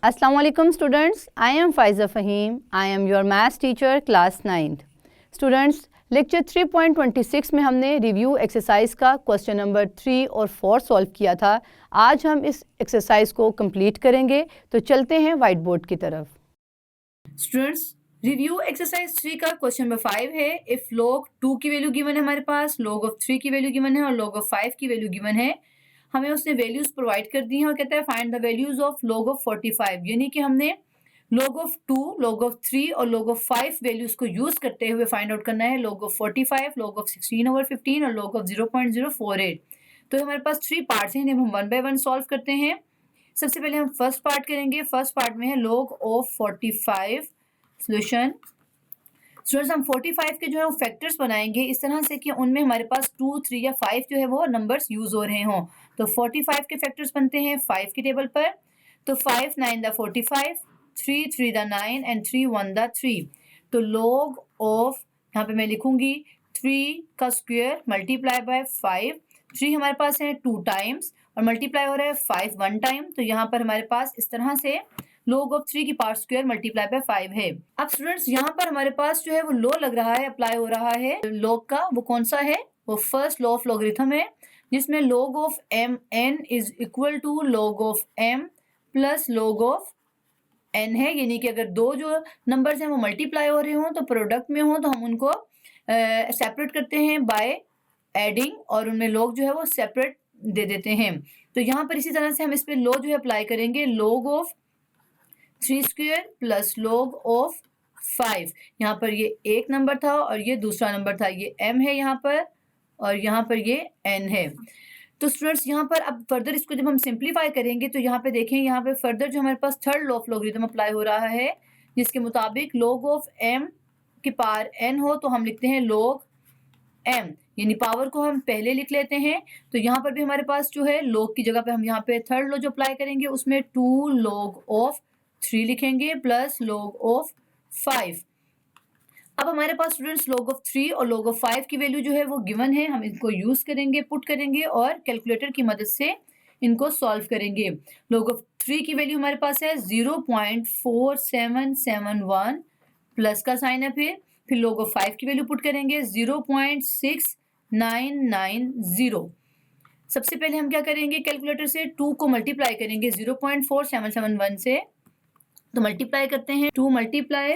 Assalamu alaikum students, I am Faiza Fahim. I am your maths teacher class 9th. Students, lecture 3.26 में हमने review exercise का question number 3 और 4 solve किया था। आज हम इस एक्सरसाइज को कंप्लीट करेंगे, तो चलते हैं वाइट बोर्ड की तरफ। स्टूडेंट्स, रिव्यू एक्सरसाइज 3 का क्वेश्चन नंबर 5 है। इफ log 2 की वैल्यू गिवन है हमारे पास, log of 3 की वैल्यू गिवन है और log of 5 की वैल्यू गिवन है। हमें उसने वैल्यूज प्रोवाइड कर दी हैं और कहता है find the values of log of 45, यानी कि हमने log of 2, log of 3 और log of 5 वैल्यूज को यूज करते हुए फाइंड आउट करना है log of 45, log of 16/15 और log of 0.048। तो हमारे पास 3 पार्ट्स हैं, हम वन बाय वन सॉल्व करते हैं। सबसे पहले हम फर्स्ट पार्ट करेंगे। फर्स्ट पार्ट में है log of 45 सोल्यूशन। स्टूडेंट्स, हम 45 के जो है वो फैक्टर्स बनाएंगे इस तरह से कि उनमें हमारे पास 2, 3 या 5 जो है वो नंबर्स यूज हो रहे हों। तो 45 के फैक्टर्स बनते हैं 5 की टेबल पर। तो 5 9 द 45, 3 3 द 9 एंड 3 1 द 3। तो log ऑफ, यहाँ पे मैं लिखूंगी 3 का स्क्वायर मल्टीप्लाई बाय 5। 3 हमारे पास है 2 टाइम्स और मल्टीप्लाई हो रहा है 5 1 टाइम। तो यहाँ पर हमारे पास इस तरह से log ऑफ 3 की पावर स्क्वायर मल्टीप्लाई बाय 5 है। अब स्टूडेंट्स, यहाँ पर हमारे पास जो है वो लॉ लग रहा है, अप्लाई हो रहा है log का। वो कौन सा है? वो फर्स्ट लॉ ऑफ लॉगरिथम है, जिसमें log of m n is equal to log of m plus log of n है। यानी कि अगर दो जो नंबर्स हैं वो मल्टीप्लाई हो रहे हों तो प्रोडक्ट में हो तो हम उनको सेपरेट करते हैं बाय एडिंग और उनमें log जो है वो सेपरेट दे देते हैं। तो यहाँ पर इसी तरह से हम इस पे log जो है अप्लाई करेंगे, log of 3 square plus log of 5। यहाँ पर ये एक नंबर था और ये दूसरा नंबर था, ये m है यहाँ पर और यहाँ पर ये n है। तो स्टूडेंट्स, यहाँ पर अब फर्दर इसको जब हम सिंप्लीफाई करेंगे तो यहाँ पे देखें, यहाँ पे फर्दर जो हमारे पास third law of logarithm apply हो रहा है, जिसके मुताबिक log ऑफ m की पावर n हो तो हम लिखते हैं log m, यानी पावर को हम पहले लिख लेते हैं। तो यहाँ पर भी हमारे पास जो है log की जगह पे हम यहाँ पे थर्ड लॉ जो अप्लाई करेंगे उसमें 2 log ऑफ 3 लिखेंगे प्लस log ऑफ 5। अब हमारे पास स्टूडेंट्स log ऑफ 3 और log ऑफ 5 की वैल्यू जो है वो गिवन है, हम इनको यूज करेंगे, पुट करेंगे और कैलकुलेटर की मदद से इनको सॉल्व करेंगे। log ऑफ 3 की वैल्यू हमारे पास है 0.4771 प्लस का साइन है, फिर log ऑफ 5 की वैल्यू पुट करेंगे 0.6990। सबसे पहले हम क्या करेंगे, कैलकुलेटर से 2 को मल्टीप्लाई करेंगे 0.4771 से। तो मल्टीप्लाई करते हैं, 2 मल्टीप्लाई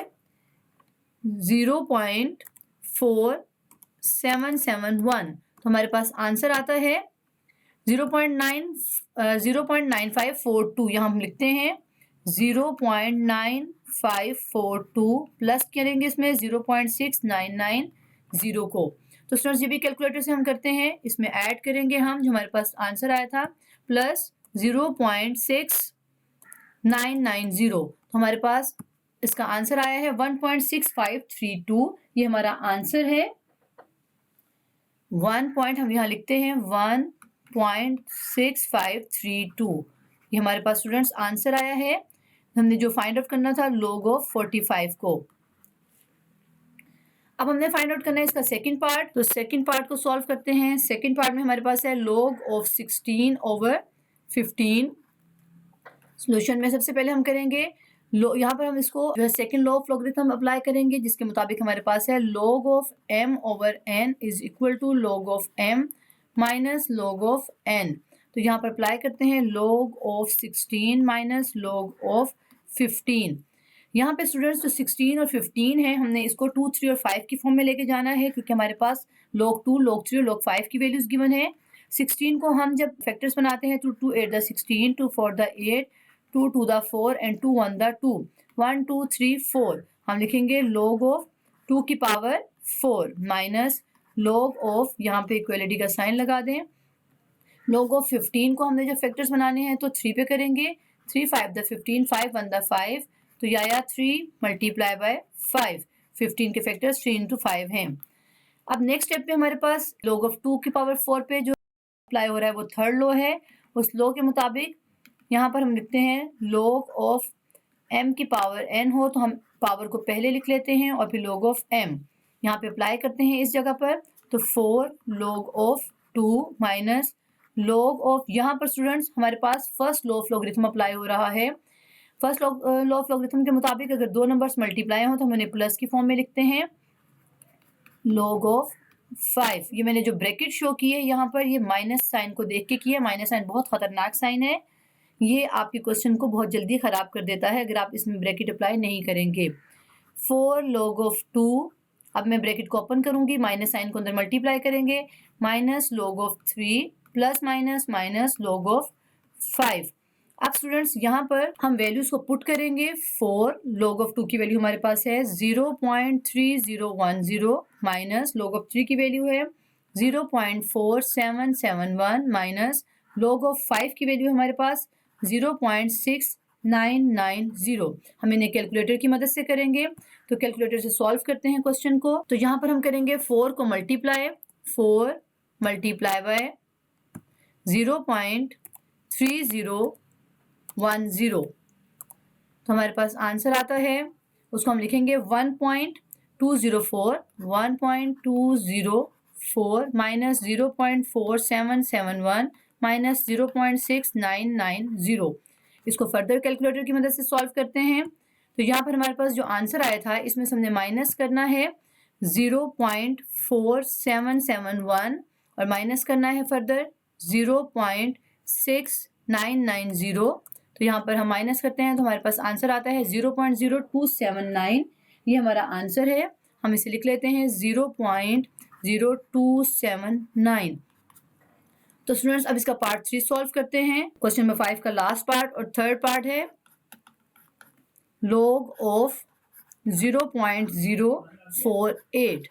0.4771, तो हमारे पास आंसर आता है 0.9542। यहाँ हम लिखते हैं 0.9542 प्लस करेंगे इसमें 0.6990 को। तो स्टूडेंट्स, ये भी कैलकुलेटर से हम करते हैं, इसमें ऐड करेंगे हम जो हमारे पास आंसर आया था प्लस 0.6990। तो हमारे पास इसका आंसर आया है 1.6532। ये हमारा आंसर है। 1 पॉइंट हम यहाँ लिखते हैं 1.6532। ये हमारे पास स्टूडेंट्स आंसर आया है। हमने जो फाइंड आउट करना था log ऑफ 45 को। अब हमने फाइंड आउट करना है इसका सेकंड पार्ट। तो सेकंड पार्ट को सॉल्व करते हैं। सेकंड पार्ट में हमारे पास है log ऑफ 16/15। सोल्यूशन में सबसे पहले हम करेंगे यहाँ पर हम इसको जो है second law of logarithm apply करेंगे, जिसके मुताबिक हमारे पास है log of m over n is equal to log of m minus log of n। तो यहाँ पर अप्लाई करते हैं log of 16 minus log of 15। यहाँ पे स्टूडेंट्स जो 16 और 15 है, हमने इसको 2, 3 और 5 की फॉर्म में लेके जाना है, क्योंकि हमारे पास log 2, log 3 और log 5 की वैल्यूज गिवन है। 16 को हम जब फैक्टर्स बनाते हैं तो 2 8 the 16, 2 4 the 8, 2 2 the 4 and 2 1 the 2, 1 2 3 4। हम लिखेंगे log ऑफ 2 की पावर 4 माइनस log ऑफ, यहाँ पे इक्वलिटी का साइन लगा दें, log ऑफ 15 को हमने जब फैक्टर्स बनाने हैं तो 3 पे करेंगे, 3 5 द 15, 5 1 द 5। तो यह आया 3 मल्टीप्लाई बाय 5। 15 के फैक्टर्स 3 इंटू 5 हैं। अब नेक्स्ट स्टेप पे हमारे पास log ऑफ 2 की पावर 4 पे जो अप्लाई हो रहा है वो थर्ड लॉ है। उस लॉ के मुताबिक यहाँ पर हम लिखते हैं log ऑफ m की पावर n हो तो हम पावर को पहले लिख लेते हैं और फिर log ऑफ m यहाँ पे अप्लाई करते हैं इस जगह पर। तो 4 log of 2 minus log of, यहाँ पर स्टूडेंट्स हमारे पास first law of logarithm apply हो रहा है। फर्स्ट लॉ ऑफ लॉगरिथम के मुताबिक अगर दो नंबर्स मल्टीप्लाई हो तो हम उन्हें प्लस की फॉर्म में लिखते हैं। लॉग ऑफ 5, ये मैंने जो ब्रैकेट शो की है यहाँ पर, ये माइनस साइन को देख के किया। माइनस साइन बहुत खतरनाक साइन है, ये आपके क्वेश्चन को बहुत जल्दी खराब कर देता है अगर आप इसमें ब्रैकेट अप्लाई नहीं करेंगे। 4 log of 2, अब मैं ब्रैकेट को ओपन करूंगी, माइनस साइन को अंदर मल्टीप्लाई करेंगे, minus log of 3 plus minus minus log of 5। अब स्टूडेंट्स यहाँ पर हम वैल्यूज को पुट करेंगे। 4 log of 2 की वैल्यू हमारे पास है 0.3010 माइनस log of 3 की वैल्यू है 0.4771 माइनस log of 5 की वैल्यू हमारे पास 0.6990। हम इन्हें कैलकुलेटर की मदद से करेंगे, तो कैलकुलेटर से सॉल्व करते हैं क्वेश्चन को। तो यहाँ पर हम करेंगे 4 को मल्टीप्लाई, 4 मल्टीप्लाई बाय 0.3010, तो हमारे पास आंसर आता है, उसको हम लिखेंगे 1.204 माइनस 0.4771 माइनस 0.6990। इसको फर्दर कैलकुलेटर की मदद से सॉल्व करते हैं। तो यहाँ पर हमारे पास जो आंसर आया था, इसमें से हमने माइनस करना है 0.4771 और माइनस करना है फर्दर 0.6990। तो यहाँ पर हम माइनस करते हैं तो हमारे पास आंसर आता है 0.0279। ये हमारा आंसर है, हम इसे लिख लेते हैं 0.0279। तो स्टूडेंट्स अब इसका पार्ट 3 सॉल्व करते हैं। क्वेश्चन नंबर 5 का लास्ट पार्ट और थर्ड पार्ट है log ऑफ 0.048।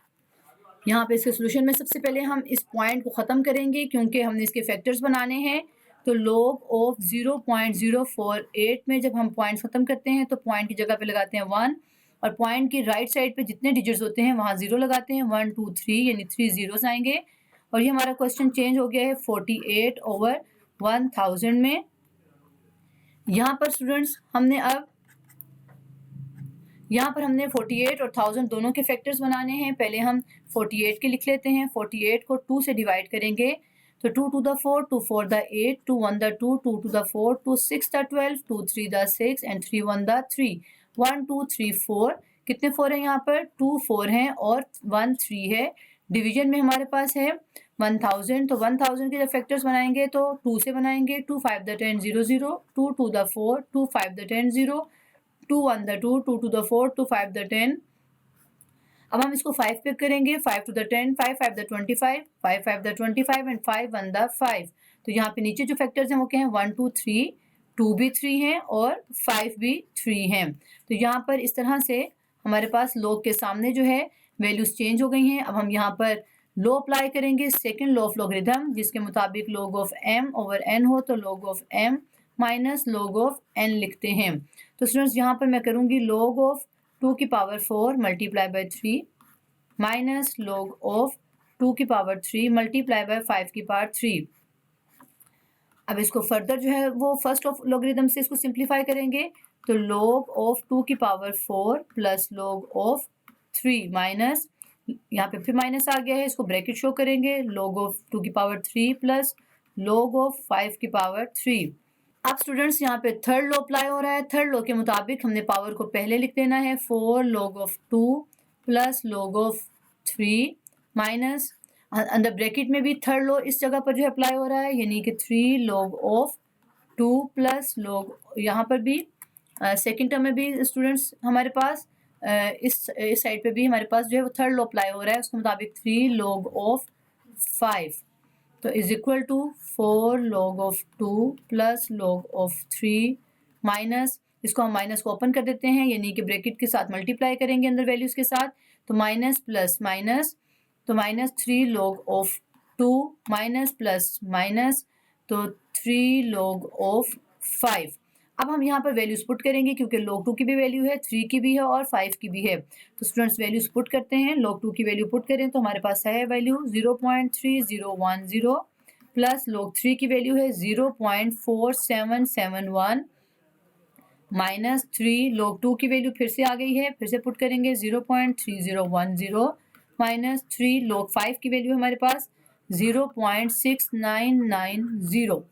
यहाँ पे इसके सोल्यूशन में सबसे पहले हम इस पॉइंट को ख़त्म करेंगे क्योंकि हमने इसके फैक्टर्स बनाने हैं। तो log ऑफ 0.048 में जब हम पॉइंट ख़त्म करते हैं तो पॉइंट की जगह पे लगाते हैं 1 और पॉइंट की राइट साइड पे जितने डिजिट्स होते हैं वहाँ 0 लगाते हैं। 1 2 3 यानी 3 zeros आएंगे और ये हमारा क्वेश्चन चेंज हो गया है 48/1000 में। यहाँ पर स्टूडेंट्स हमने 48 और 1000 दोनों के फैक्टर्स बनाने हैं। पहले हम 48 के लिख लेते हैं। 48 को 2 से डिवाइड करेंगे तो 2 to the 4, 2 4 the 8, 2 1 the 2, 2 to the 4, 2 6 the 12, 2 3 the 6 and 3 1 the 3। 1 2 3 4, कितने 4 हैं यहाँ पर? 2 4 हैं और 1 3 है। डिवीजन में हमारे पास है 1000, तो 1000 के जब फैक्टर्स बनाएंगे तो 2 से बनाएंगे। 2 5 the 10 0 0, 2 2 the 4, 2 5 the 10 0, 2 1 the 2, 2 to the 4, 2 5 the 10। अब हम इसको 5 पे करेंगे। 5 to the 10, 5 5 the 25, 5 5 the 25 and 5 1 the 5। तो यहाँ पे नीचे जो फैक्टर्स हैं वो क्या हैं? 1 2 3, 2 भी 3 हैं और 5 भी 3 हैं। तो यहाँ पर इस तरह से हमारे पास log के सामने जो है वैल्यूज चेंज हो गई हैं। अब हम यहाँ पर लॉ अप्लाई करेंगे, सेकेंड लॉ ऑफ लॉगरिथम, जिसके मुताबिक log of m over n हो तो log of m minus log of n लिखते हैं। तो स्टूडेंट्स यहाँ पर मैं करूँगी log ऑफ 2 की power 4 multiply by 3 minus log of 2 की पावर 3 मल्टीप्लाई बाय 5 की पावर 3। अब इसको फर्दर जो है वो फर्स्ट ऑफ लॉगरिथम से इसको सिंप्लीफाई करेंगे तो log ऑफ 2 की power 4 plus log of 3 minus, यहाँ पे फिर माइनस आ गया है, इसको ब्रैकेट शो करेंगे, log ऑफ 2 की पावर 3 प्लस log ऑफ 5 की पावर 3। अब स्टूडेंट्स यहाँ पे थर्ड लॉ अप्लाई हो रहा है। थर्ड लॉ के मुताबिक हमने पावर को पहले लिख देना है 4 log of 2 plus log of 3 minus, अंदर ब्रैकेट में भी थर्ड लॉ इस जगह पर जो है अप्लाई हो रहा है, यानी कि 3 log ऑफ 2 प्लस log, यहाँ पर भी सेकेंड टर्म में भी स्टूडेंट्स हमारे पास इस साइड पे भी हमारे पास जो है वो थर्ड लॉ अप्लाई हो रहा है। उसके मुताबिक 3 log ऑफ 5 तो is equal to 4 log of 2 plus log of 3 minus, इसको हम माइनस को ओपन कर देते हैं, यानी कि ब्रैकेट के साथ मल्टीप्लाई करेंगे अंदर वैल्यूज के साथ, तो माइनस प्लस माइनस, तो minus 3 log of 2 minus plus minus, तो 3 log ऑफ 5। अब हम यहाँ पर वैल्यूज पुट करेंगे क्योंकि log 2 की भी वैल्यू है, 3 की भी है और 5 की भी है। तो स्टूडेंट्स वैल्यूज पुट करते हैं। log 2 की वैल्यू पुट करें तो हमारे पास है वैल्यू 0.3010 प्लस log 3 की वैल्यू है 0.4771 माइनस 3 log 2 की वैल्यू फिर से आ गई है, फिर से पुट करेंगे 0.3010 माइनस 3 log 5 की वैल्यू हमारे पास 0.6990।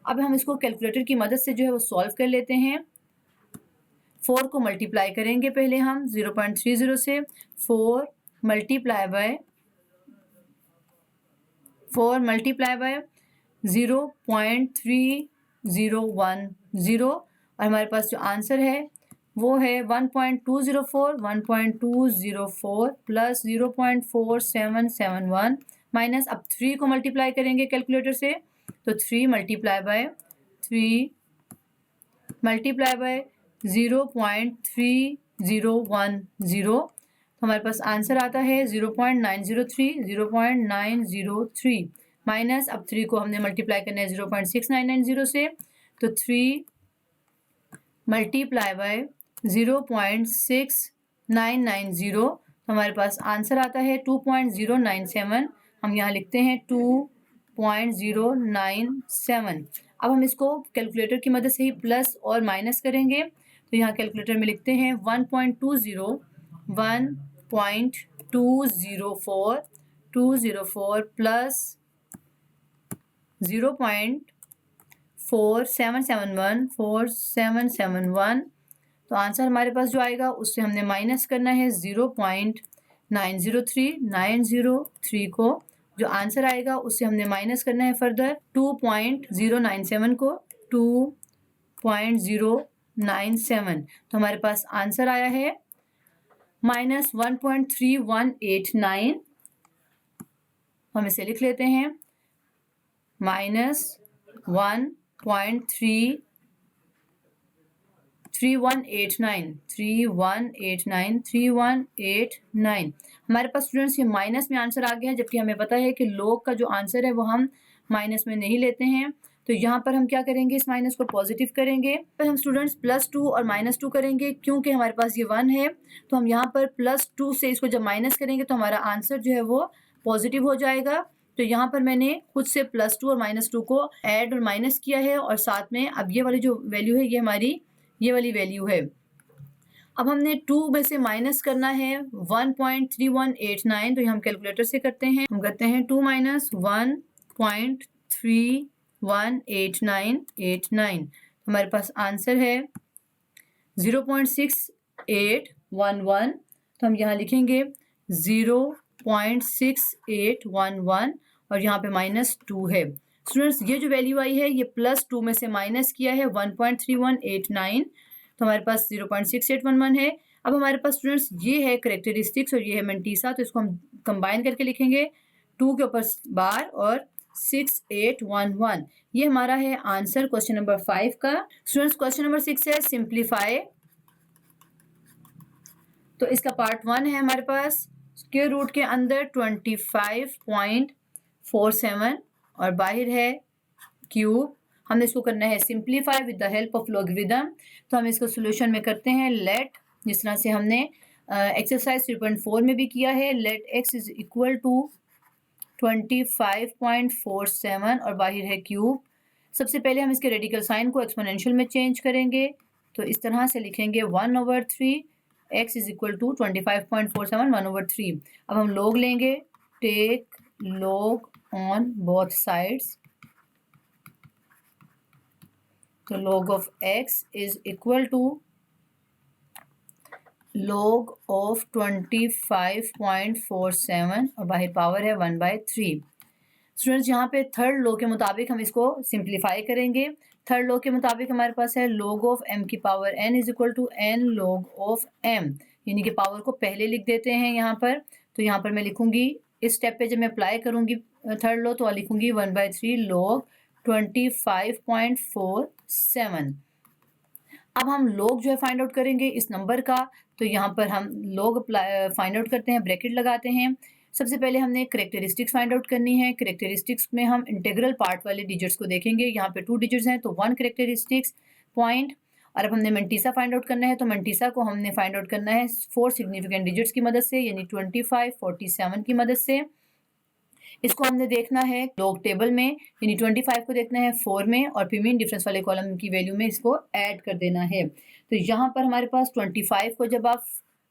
अब हम इसको कैलकुलेटर की मदद से जो है वो सॉल्व कर लेते हैं। 4 को मल्टीप्लाई करेंगे पहले हम 0.30 से 4 मल्टीप्लाई बाय 0.3010 और हमारे पास जो आंसर है वो है 1.204 प्लस 0.4771 माइनस, अब 3 को मल्टीप्लाई करेंगे कैलकुलेटर से तो 3 मल्टीप्लाई बाय 0.3010 तो हमारे पास आंसर आता है 0.903 माइनस, अब 3 को हमने मल्टीप्लाई करना है 0.6990 से तो 3 मल्टीप्लाई बाय 0.6990 तो हमारे पास आंसर आता है 2.097। हम यहाँ लिखते हैं 2.097। अब हम इसको कैलकुलेटर की मदद से ही प्लस और माइनस करेंगे तो यहाँ कैलकुलेटर में लिखते हैं 1.204 प्लस 0.4771 तो आंसर हमारे पास जो आएगा उससे हमने माइनस करना है 0.903 को, जो आंसर आएगा उससे हमने माइनस करना है फर्दर 2.097 को 2.097 तो हमारे पास आंसर आया है माइनस 1.3189। हम इसे लिख लेते हैं माइनस 3189 हमारे पास स्टूडेंट्स ये माइनस में आंसर आ गया है, जबकि हमें पता है कि लॉग का जो आंसर है वो हम माइनस में नहीं लेते हैं। तो यहाँ पर हम क्या करेंगे, इस माइनस को पॉजिटिव करेंगे। पर हम स्टूडेंट्स +2 और -2 करेंगे, क्योंकि हमारे पास ये 1 है तो हम यहाँ पर +2 से इसको जब माइनस करेंगे तो हमारा आंसर जो है वो पॉजिटिव हो जाएगा। तो यहाँ पर मैंने खुद से +2 और -2 को ऐड और माइनस किया है और साथ में अब ये वाली जो वैल्यू है ये हमारी ये वाली वैल्यू है। अब हमने 2 में से माइनस करना है 1.3189 तो ये हम कैलकुलेटर से करते हैं। हम करते हैं 2 - 1.3189 हमारे पास आंसर है 0.6811 तो हम यहाँ लिखेंगे 0.6811 और यहाँ पे -2 है। स्टूडेंट्स ये जो वैल्यू आई है ये +2 में से माइनस किया है 1.3189 तो हमारे पास 0.6811 है। अब हमारे पास स्टूडेंट्स ये है करेक्टरिस्टिक्स और ये है मेंटीसा, तो इसको हम कंबाइन करके लिखेंगे 2 के ऊपर बार और 6811 ये हमारा है आंसर क्वेश्चन नंबर 5 का। स्टूडेंट्स क्वेश्चन नंबर 6 है सिंप्लीफाई। तो इसका पार्ट 1 है हमारे पास स्क्वायर रूट के अंदर 25.47 और बाहर है क्यूब। हमने इसको करना है simplify with the help of logarithm. तो हम इसको सोल्यूशन में करते हैं लेट, जिस तरह से हमने एक्सरसाइज 3.4 में भी किया है, let x is equal to 25.47 और बाहर है क्यूब। सबसे पहले हम इसके रेडिकल साइन को एक्सपोनेंशियल में चेंज करेंगे तो इस तरह से लिखेंगे 1/3 x इज इक्वल टू 25.47 1/3। अब हम लॉग लेंगे, take log on both sides तो log of x is equal to log of 25.47 और बाहर पावर है 1/3। स्टूडेंट्स यहाँ पे थर्ड लॉ के मुताबिक हम इसको सिंप्लीफाई करेंगे। थर्ड लॉ के मुताबिक हमारे पास है log of m की power n is equal to n log of m, यानी कि पावर को पहले लिख देते हैं यहाँ पर। तो यहाँ पर मैं लिखूंगी इस स्टेप पे जब मैं अप्लाई करूंगी थर्ड लॉ तो लिखूंगी 1/3 log 25.47। अब हम log जो है फाइंड आउट करेंगे इस नंबर का, तो यहाँ पर हम log फाइंड आउट करते हैं, ब्रैकेट लगाते हैं। सबसे पहले हमने करेक्टरिस्टिक्स फाइंड आउट करनी है। करेक्टरिस्टिक्स में हम इंटीग्रल पार्ट वाले डिजिट्स को देखेंगे। यहाँ पे 2 डिजिट्स हैं तो 1 करेक्टरिस्टिक्स पॉइंट। और अब हमने मेंटीसा फाइंड आउट करना है, तो मेंटीसा को हमने फाइंड आउट करना है 4 सिग्निफिकेंट डिजिट्स की मदद से, यानी 25, 47 की मदद से। इसको हमने देखना है लॉग टेबल में, यानी 25 को देखना है 4 में और फिर मीन डिफरेंस वाले कॉलम की वैल्यू में इसको ऐड कर देना है। तो यहाँ पर हमारे पास 25 को जब आप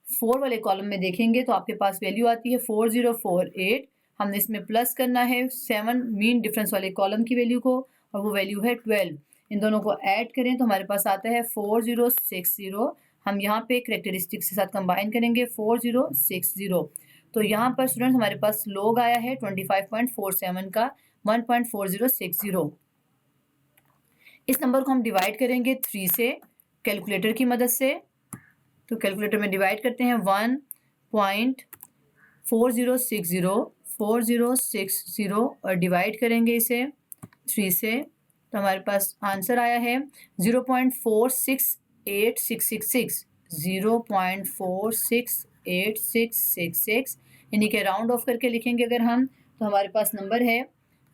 4 वाले कॉलम में देखेंगे तो आपके पास वैल्यू आती है 4048। हमने इसमें प्लस करना है 7 मीन डिफरेंस वाले कॉलम की वैल्यू को और वो वैल्यू है 12। इन दोनों को ऐड करें तो हमारे पास आता है 4060 हम यहाँ पे करेक्टरिस्टिक्स के साथ कंबाइन करेंगे 4060। तो यहाँ पर स्टूडेंट्स हमारे पास log आया है 25.47 का 1.4060। इस नंबर को हम डिवाइड करेंगे 3 से कैलकुलेटर की मदद से। तो कैलकुलेटर में डिवाइड करते हैं 1.4060 और डिवाइड करेंगे इसे 3 से। तो हमारे पास आंसर आया है 0.468666, 0.468666, यानी कि राउंड ऑफ करके लिखेंगे अगर हम, तो हमारे पास नंबर है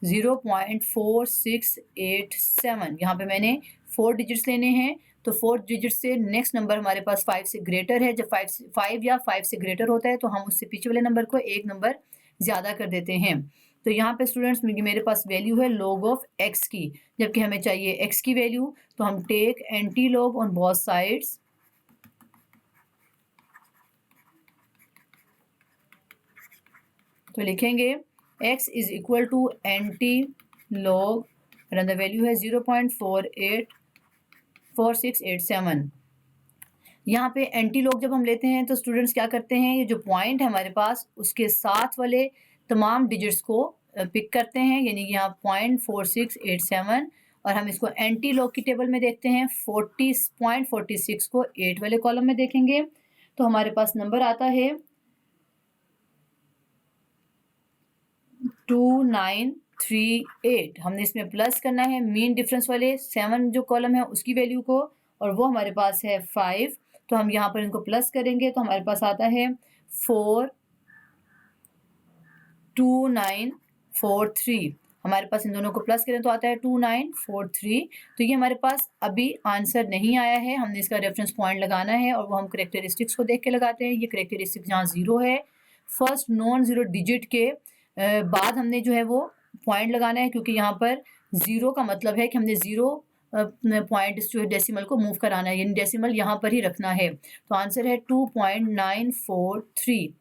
0.4687। यहाँ पे मैंने 4 डिजिट्स लेने हैं, तो 4 डिजिट से नेक्स्ट नंबर हमारे पास 5 से ग्रेटर है। जब 5 या 5 से ग्रेटर होता है तो हम उससे पीछे वाले नंबर को एक नंबर ज़्यादा कर देते हैं। तो यहाँ पे स्टूडेंट्स मेरे पास वैल्यू है log ऑफ x की, जबकि हमें चाहिए x की वैल्यू। तो हम take anti log on both sides. तो लिखेंगे x is equal to anti log और अंदर वैल्यू है 0.4687। यहाँ पे एंटी लॉग जब हम लेते हैं तो स्टूडेंट्स क्या करते हैं, ये जो पॉइंट है हमारे पास उसके साथ वाले तमाम डिजिट्स को पिक करते हैं, यानी कि यहाँ 0.4687, और हम इसको एंटी लॉग की टेबल में देखते हैं 40.46 को 8 वाले कॉलम में देखेंगे। तो हमारे पास नंबर आता है 2938। हमने इसमें प्लस करना है मीन डिफरेंस वाले 7 जो कॉलम है उसकी वैल्यू को, और वो हमारे पास है 5। तो हम यहाँ पर इनको प्लस करेंगे तो हमारे पास आता है 42943। हमारे पास इन दोनों को प्लस करें तो आता है 2943। तो ये हमारे पास अभी आंसर नहीं आया है, हमने इसका रेफरेंस पॉइंट लगाना है और वो हम करेक्टरिस्टिक्स को देख के लगाते हैं। ये करेक्टरिस्टिक्स जहाँ 0 है, फर्स्ट नॉन ज़ीरो डिजिट के बाद हमने जो है वो पॉइंट लगाना है, क्योंकि यहाँ पर 0 का मतलब है कि हमने 0 पॉइंट जो है डेसिमल को मूव कराना है, यानी डेसिमल यहाँ पर ही रखना है। तो आंसर है 2.943।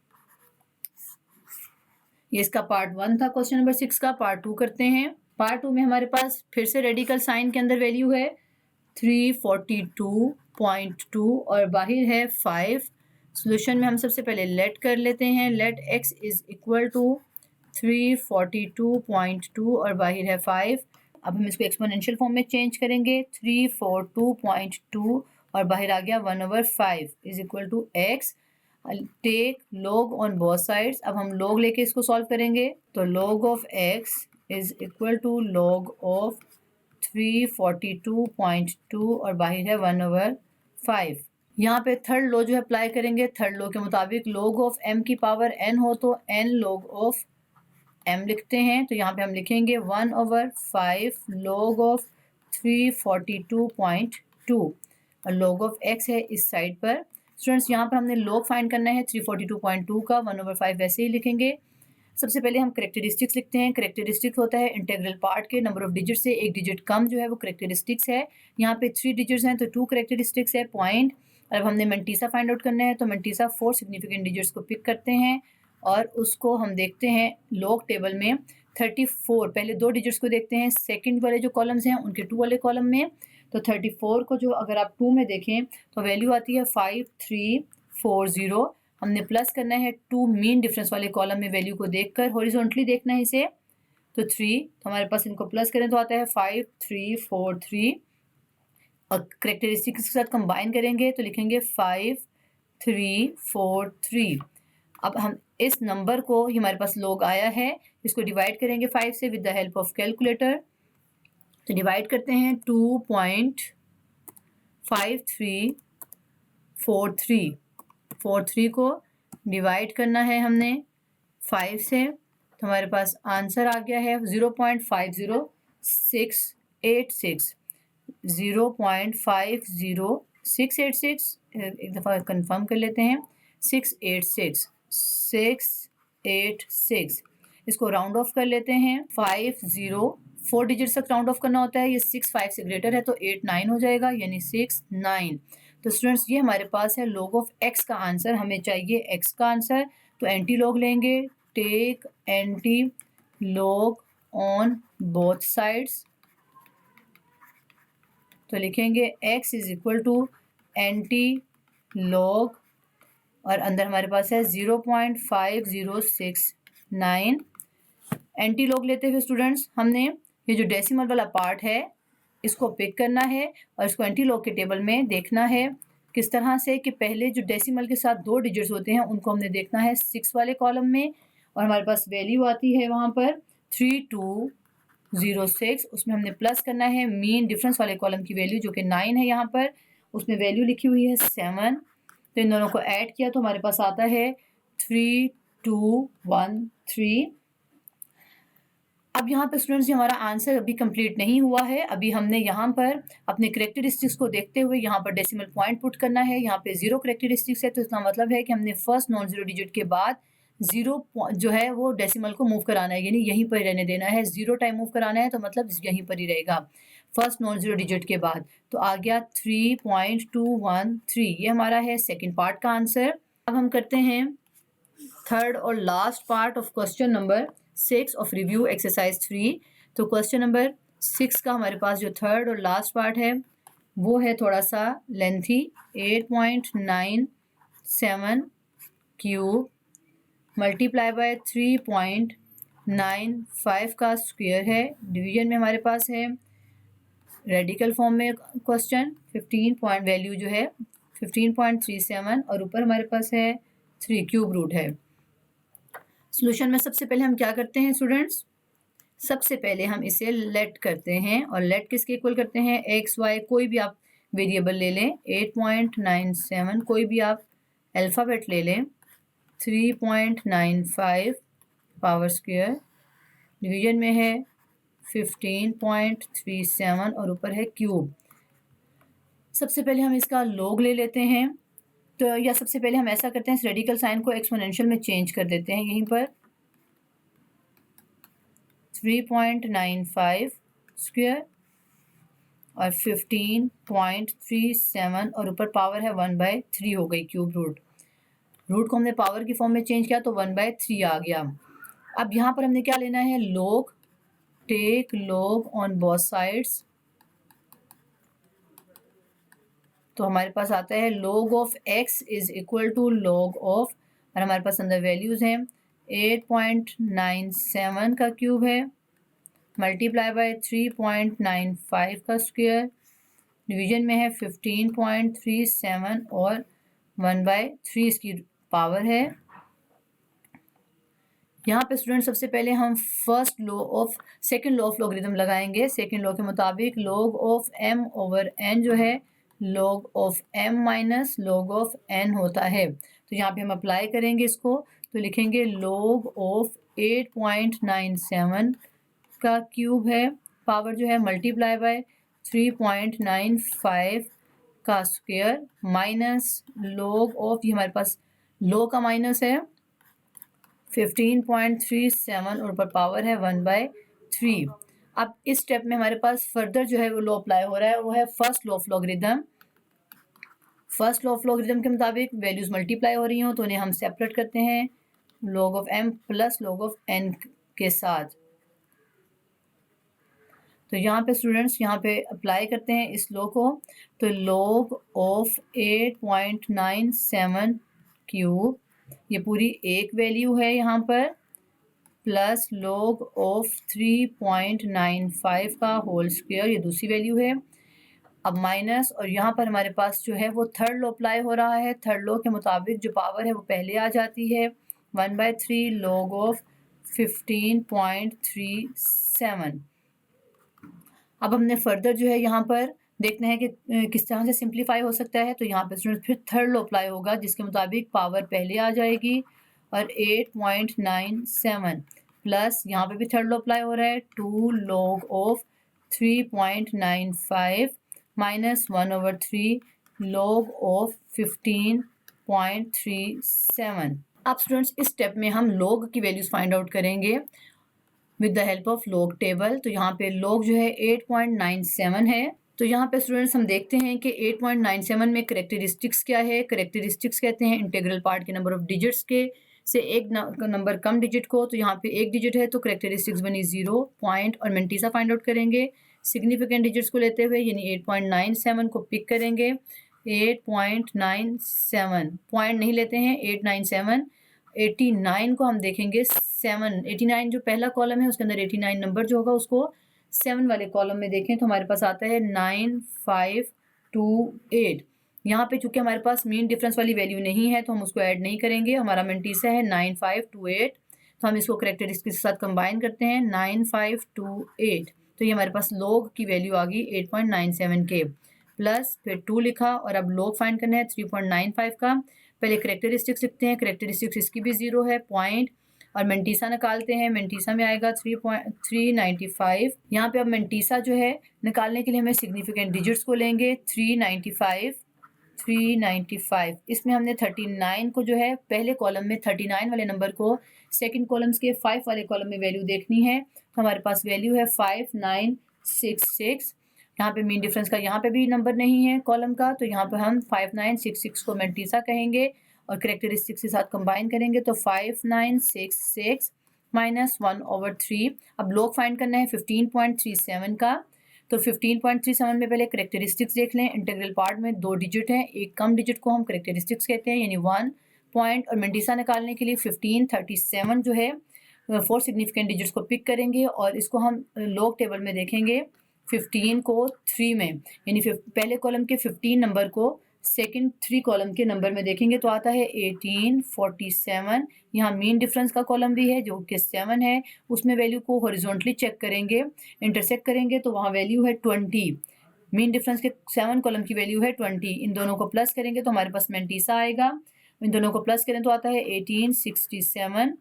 ये इसका पार्ट 1 था क्वेश्चन नंबर 6 का। पार्ट 2 करते हैं। पार्ट 2 में हमारे पास फिर से रेडिकल साइन के अंदर वैल्यू है 342.2 और बाहर है 5। सॉल्यूशन में हम सबसे पहले लेट कर लेते हैं। Let x is equal to 342.2 और बाहर है 5। अब हम इसको एक्सपोनेंशियल फॉर्म में चेंज करेंगे 342.2 और बाहर आ गया 1/5 is equal to x। Take log on both sides. अब हम log लेके इसको सॉल्व करेंगे, तो log of x is equal to log of 342.2 और बाहर है 1/5। यहाँ पे थर्ड लॉ जो है अप्लाई करेंगे। थर्ड लॉ के मुताबिक log ऑफ m की पावर n हो तो n log ऑफ m लिखते हैं। तो यहाँ पे हम लिखेंगे 1/5 log ऑफ 342.2 और log ऑफ x है इस साइड पर। स्टूडेंट्स यहाँ पर हमने log फाइंड करना है 342.2 का, 1/5 वैसे ही लिखेंगे। सबसे पहले हम करेक्टरिस्टिक्स लिखते हैं। करेक्टरिस्टिक्स होता है इंटीग्रल पार्ट के नंबर ऑफ डिजिट से एक डिजिट कम जो है वो करेक्टरिस्टिक्स है। यहाँ पे 3 डिजिट्स हैं तो 2 करेक्टरिस्टिक्स है पॉइंट। अब हमने मंटीसा फाइंड आउट करना है, तो मंटीसा 4 सिग्निफिकेंट डिजिट्स को पिक करते हैं और उसको हम देखते हैं लॉग टेबल में 34। पहले 2 डिजिट्स को देखते हैं सेकंड वाले जो कॉलम्स हैं उनके 2 वाले कॉलम में। तो 34 को जो अगर आप 2 में देखें तो वैल्यू आती है 5340। हमने प्लस करना है 2 मीन डिफरेंस वाले कॉलम में वैल्यू को देखकर, हॉरिजॉन्टली देखना है इसे। तो 3, तो हमारे पास इनको प्लस करें तो आता है 5343 और करेक्टरिस्टिक्स के साथ कंबाइन करेंगे तो लिखेंगे 5343। अब हम इस नंबर को, ये हमारे पास log आया है, इसको डिवाइड करेंगे 5 से with the help of calculator. तो डिवाइड करते हैं 2.5343 को डिवाइड करना है हमने 5 से। तो हमारे पास आंसर आ गया है 0.50686, 0.50686। एक दफ़ा कंफर्म कर लेते हैं 686। इसको राउंड ऑफ कर लेते हैं 4 डिजिट तक राउंड ऑफ करना होता है। ये 6 5 से ग्रेटर है तो 8 9 हो जाएगा, यानी 6 9। तो स्टूडेंट्स ये हमारे पास है log ऑफ x का आंसर। हमें चाहिए x का आंसर, तो एंटी लॉग लेंगे। Take anti log on both sides. तो लिखेंगे x is equal to anti log और अंदर हमारे पास है 0.5069। एंटी लॉग लेते हुए स्टूडेंट्स हमने ये जो डेसिमल वाला पार्ट है इसको पिक करना है और इसको एंटी लॉग के टेबल में देखना है। किस तरह से कि पहले जो डेसिमल के साथ 2 डिजिट्स होते हैं उनको हमने देखना है 6 वाले कॉलम में और हमारे पास वैल्यू आती है वहाँ पर 3206। उसमें हमने प्लस करना है मीन डिफरेंस वाले कॉलम की वैल्यू जो कि 9 है, यहाँ पर उसमें वैल्यू लिखी हुई है 7। तो इन दोनों को ऐड किया तो हमारे पास आता है 3213। अब यहाँ पे स्टूडेंट्स हमारा आंसर अभी कंप्लीट नहीं हुआ है। अभी हमने यहाँ पर अपने करेक्टरिस्टिक्स को देखते हुए यहाँ पर डेसिमल पॉइंट पुट करना है। यहाँ पे 0 करेक्टरिस्टिक्स है तो इसका मतलब है कि हमने फर्स्ट नॉन जीरो डिजिट के बाद 0 जो है वो डेसिमल को मूव कराना है, यानी यहीं पर रहने देना है। 0 टाइम मूव कराना है तो मतलब यहीं पर ही रहेगा फर्स्ट नॉन जीरो डिजिट के बाद। तो आ गया 3213। ये हमारा है सेकेंड पार्ट का आंसर। अब हम करते हैं थर्ड और last part of question number 6 of review exercise 3। तो क्वेश्चन नंबर 6 का हमारे पास जो थर्ड और लास्ट पार्ट है वो है थोड़ा सा लेंथी। 8.97 क्यूब मल्टीप्लाई बाय 3.95 का स्क्वायर है। डिवीजन में हमारे पास है रेडिकल फॉर्म में क्वेश्चन 15 वैल्यू जो है 15.37 और ऊपर हमारे पास है 3 क्यूब रूट है। सॉल्यूशन में सबसे पहले हम क्या करते हैं स्टूडेंट्स, सबसे पहले हम इसे लेट करते हैं और लेट किसके इक्वल करते हैं, एक्स वाई कोई भी आप वेरिएबल ले लें। 8.97 कोई भी आप अल्फ़ाबेट ले लें। 3.95 पावर स्क्वायर डिवीजन में है 15.37 और ऊपर है क्यूब। सबसे पहले हम इसका लॉग ले लेते हैं। तो या सबसे पहले हम ऐसा करते हैं इस रेडिकल साइन को एक्सपोनेंशियल में चेंज कर देते हैं। यहीं पर 3.95 स्क्वायर और 15.37 और ऊपर पावर है 1/3 हो गई क्यूब रूट। रूट को हमने पावर की फॉर्म में चेंज किया तो 1/3 आ गया। अब यहाँ पर हमने क्या लेना है, log. Take log on both sides. तो हमारे पास आता है log of x is equal to log of, और हमारे पास अंदर वैल्यूज हैं 8.97 का क्यूब है मल्टीप्लाई बाय 3.95 का स्क्वायर डिवीजन में है 15.37 और 1/3 इसकी पावर है। यहाँ पे स्टूडेंट सबसे पहले हम first law of second law of logarithm लगाएंगे। सेकंड लॉ के मुताबिक log of m over n जो है log of m minus log of n होता है। तो यहाँ पे हम अप्लाई करेंगे इसको, तो लिखेंगे log ऑफ 8.97 का क्यूब है, पावर जो है मल्टीप्लाई बाय 3.95 का स्क्वायर माइनस log ऑफ, ये हमारे पास log का माइनस है 15.37 और ऊपर पावर है 1/3। अब इस स्टेप में हमारे पास फर्दर जो है वो लॉ अप्लाई हो रहा है, वो है first law of logarithm. First law of logarithm के मुताबिक वैल्यूज मल्टीप्लाई हो रही हो तो उन्हें हम सेपरेट करते हैं log of m plus log of n के साथ। तो यहाँ पे स्टूडेंट्स यहाँ पे अप्लाई करते हैं इस लॉ को, तो log ऑफ 8.97 क्यूब, ये पूरी एक वैल्यू है यहाँ पर, प्लस log ऑफ 3.95 का होल स्क्वायर, ये दूसरी वैल्यू है। अब माइनस, और यहाँ पर हमारे पास जो है वो थर्ड लॉ अप्लाई हो रहा है। थर्ड लॉ के मुताबिक जो पावर है वो पहले आ जाती है 1/3 log ऑफ 15.37। अब हमने फर्दर जो है यहाँ पर देखना है कि किस तरह से सिंप्लीफाई हो सकता है। तो यहाँ पे स्टूडेंट फिर थर्ड लॉ अप्लाई होगा जिसके मुताबिक पावर पहले आ जाएगी और 8.97 प्लस यहाँ पे भी थर्ड लॉ अप्लाई हो रहा है 2 log of 3.95 minus 1/3 log of 15.37। अब स्टूडेंट्स इस स्टेप में हम log की वैल्यूज फाइंड आउट करेंगे with the help of log table. तो यहाँ पे log जो है 8.97 है। तो यहाँ पे स्टूडेंट्स हम देखते हैं कि 8.97 में करेक्टरिस्टिक्स क्या है। करेक्टरिस्टिक्स कहते हैं इंटीग्रल पार्ट के नंबर ऑफ डिजिट्स के से एक नंबर कम डिजिट को। तो यहाँ पे एक डिजिट है तो करेक्टरिस्टिक्स बनी 0 पॉइंट, और मेंटीसा फाइंड आउट करेंगे सिग्निफिकेंट डिजिट्स को लेते हुए, यानी 8.97 को पिक करेंगे। 8.97 पॉइंट नहीं लेते हैं, 897। 89 को हम देखेंगे 7, 89 जो पहला कॉलम है उसके अंदर 89 नंबर जो होगा उसको 7 वाले कॉलम में देखें तो हमारे पास आता है 9528। यहाँ पे चूंकि हमारे पास मीन डिफरेंस वाली वैल्यू नहीं है तो हम उसको ऐड नहीं करेंगे, हमारा मेंटीसा है 9528, तो हम इसको करेक्टरिस्टिक के साथ कंबाइन करते हैं 9528, तो ये हमारे पास लोग की वैल्यू आ गई 8.97 के, प्लस फिर 2 लिखा और अब लोग फाइंड करना है 3.95 का। पहले करेक्टरिस्टिक्स लिखते हैं, करेक्टरिस्टिक्स इसकी भी 0 है, पॉइंट और मेंटीसा निकालते हैं, मेंटीसा में आएगा 3.395। यहाँ पे अब मेंटीसा जो है निकालने के लिए हमें सिग्निफिकेंट डिजिट्स को लेंगे 395, इसमें हमने 39 को जो है पहले कॉलम में 39 वाले नंबर को सेकंड कॉलम्स के 5 वाले कॉलम में वैल्यू देखनी है, तो हमारे पास वैल्यू है 5966। यहाँ पे मीन डिफरेंस का यहाँ पे भी नंबर नहीं है कॉलम का, तो यहाँ पे हम 5966 को मेंटीसा कहेंगे और करेक्टरिस्टिक्स के साथ कंबाइन करेंगे तो 5966 माइनस 1/3। अब लोग फाइंड करना है 15.37 का, तो 15.37 में पहले करेक्टरिस्टिक्स देख लें। इंटीग्रल पार्ट में 2 डिजिट हैं, एक कम डिजिट को हम करेक्टरिस्टिक्स कहते हैं यानी 1 पॉइंट, और मेंटीसा निकालने के लिए 1537 जो है 4 सिग्निफिकेंट डिजिट्स को पिक करेंगे और इसको हम लॉग टेबल में देखेंगे 15 को 3 में, यानी पहले कॉलम के 15 नंबर को सेकंड 3 कॉलम के नंबर में देखेंगे तो आता है 1847। यहाँ मीन डिफरेंस का कॉलम भी है जो कि 7 है, उसमें वैल्यू को हॉरिजॉन्टली चेक करेंगे, इंटरसेक्ट करेंगे तो वहाँ वैल्यू है 20। मीन डिफरेंस के 7 कॉलम की वैल्यू है 20, इन दोनों को प्लस करेंगे तो हमारे पास मेंटीसा आएगा, इन दोनों को प्लस करें तो आता है 1867।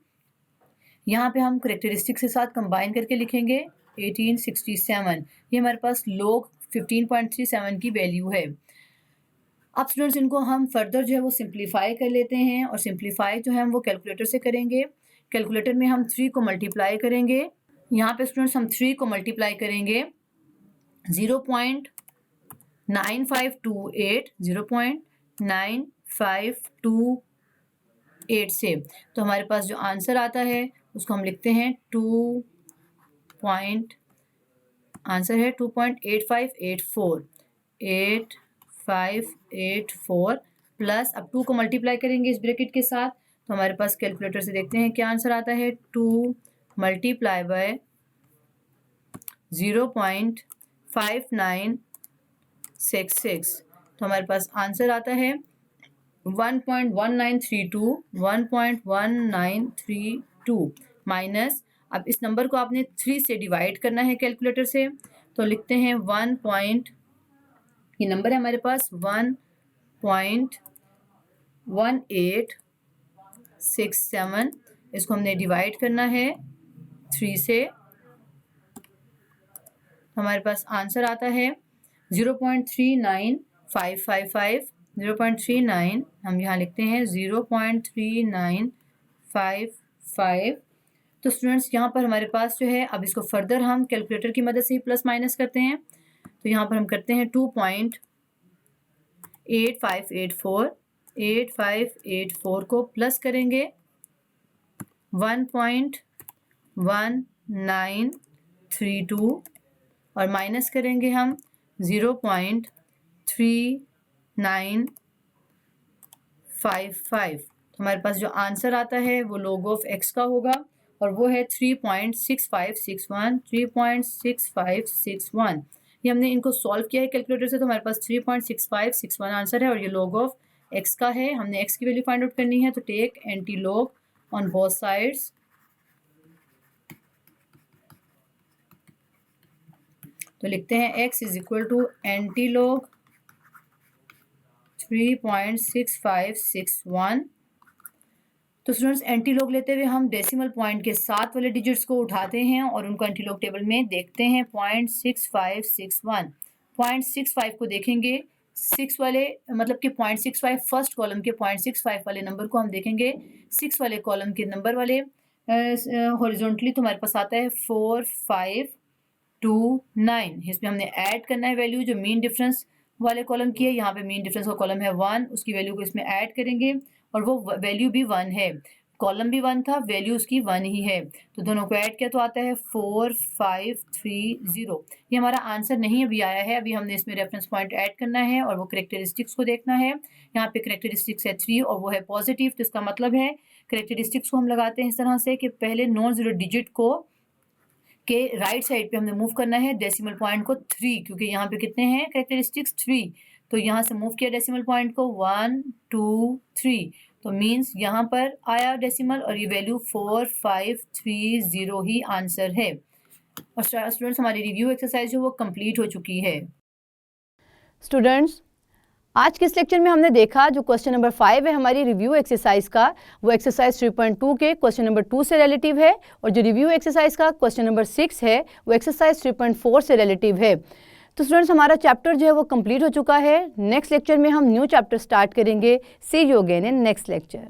यहाँ पे हम करेक्टरिस्टिक्स के साथ कंबाइन करके लिखेंगे 1867, ये हमारे पास लोग 15.37 की वैल्यू है। अब स्टूडेंट्स इनको हम फर्दर जो है वो सिंप्लीफाई कर लेते हैं और सिंप्लीफाई जो है हम वो कैलकुलेटर से करेंगे। कैलकुलेटर में हम 3 को मल्टीप्लाई करेंगे, यहाँ पे स्टूडेंट्स हम 3 को मल्टीप्लाई करेंगे 0.9528 से, तो हमारे पास जो आंसर आता है उसको हम लिखते हैं 2.8584 प्लस अब 2 को मल्टीप्लाई करेंगे इस ब्रैकेट के साथ, तो हमारे पास कैलकुलेटर से देखते हैं क्या आंसर आता है 2 मल्टीप्लाई बाय 0.5966, तो हमारे पास आंसर आता है 1.1932 माइनस, अब इस नंबर को आपने 3 से डिवाइड करना है कैलकुलेटर से, तो लिखते हैं 1. ये नंबर है हमारे पास 1.1867, इसको हमने डिवाइड करना है 3 से, हमारे पास आंसर आता है 0.39555, 0.39 हम यहाँ लिखते हैं 0.3955। तो स्टूडेंट्स यहाँ पर हमारे पास जो है अब इसको फर्दर हम कैलकुलेटर की मदद से ही प्लस माइनस करते हैं, तो यहाँ पर हम करते हैं 2.8584 को प्लस करेंगे 1.1932 और माइनस करेंगे हम 0.3955, तो हमारे पास जो आंसर आता है वो log ऑफ x का होगा और वो है 3.6561। ये हमने इनको सॉल्व किया है कैलकुलेटर से, तो हमारे पास 3.6561 आंसर है और ये log ऑफ x का है। हमने x की वैल्यू फाइंड आउट करनी है, तो take anti log on both sides, तो लिखते हैं x is equal to anti log 3.6561। तो स्टूडेंट्स एंटी लॉग लेते हुए हम डेसिमल पॉइंट के 7 वाले डिजिट्स को उठाते हैं और उनको एंटी लॉग टेबल में देखते हैं 0.6561। 0.65 को देखेंगे 6 वाले मतलब कि 0.65 फर्स्ट कॉलम के 0.65 वाले नंबर को हम देखेंगे 6 वाले कॉलम के नंबर वाले हॉरिजॉन्टली, तो हमारे पास आता है 4529। इसमें हमने ऐड करना है वैल्यू जो मीन डिफरेंस वाले कॉलम की है, यहाँ पे मीन डिफरेंस का कॉलम है 1, उसकी वैल्यू को इसमें ऐड करेंगे और वो वैल्यू भी 1 है। कॉलम भी 1 था, वैल्यू उसकी 1 ही है, तो दोनों को ऐड किया तो आता है 4530। ये हमारा आंसर नहीं अभी आया है, अभी हमने इसमें रेफरेंस पॉइंट ऐड करना है और वो करेक्टरिस्टिक्स को देखना है। यहाँ पे करेक्टरिस्टिक्स है 3 और वो है पॉजिटिव, तो इसका मतलब है करेक्टरिस्टिक्स को हम लगाते हैं इस तरह से कि पहले नॉन जीरो डिजिट को के राइट साइड पे हमने मूव करना है डेसिमल पॉइंट को 3, क्योंकि यहाँ पे कितने हैं करेक्टरिस्टिक्स 3, तो यहाँ से मूव किया डेसिमल पॉइंट को 1 2 3, तो मीन्स यहाँ पर आया डेसिमल और ये वैल्यू 4530 ही आंसर है। और स्टूडेंट्स हमारी रिव्यू एक्सरसाइज जो वो कंप्लीट हो चुकी है। स्टूडेंट्स, आज के इस लेक्चर में हमने देखा जो क्वेश्चन नंबर 5 है हमारी रिव्यू एक्सरसाइज का, वो एक्सरसाइज 3.2 के क्वेश्चन नंबर 2 से रिलेटिव है, और जो रिव्यू एक्सरसाइज का क्वेश्चन नंबर 6 है वो एक्सरसाइज 3.4 से रिलेटिव है। तो स्टूडेंट्स, हमारा चैप्टर जो है वो कंप्लीट हो चुका है। नेक्स्ट लेक्चर में हम न्यू चैप्टर स्टार्ट करेंगे। See you again in next lecture.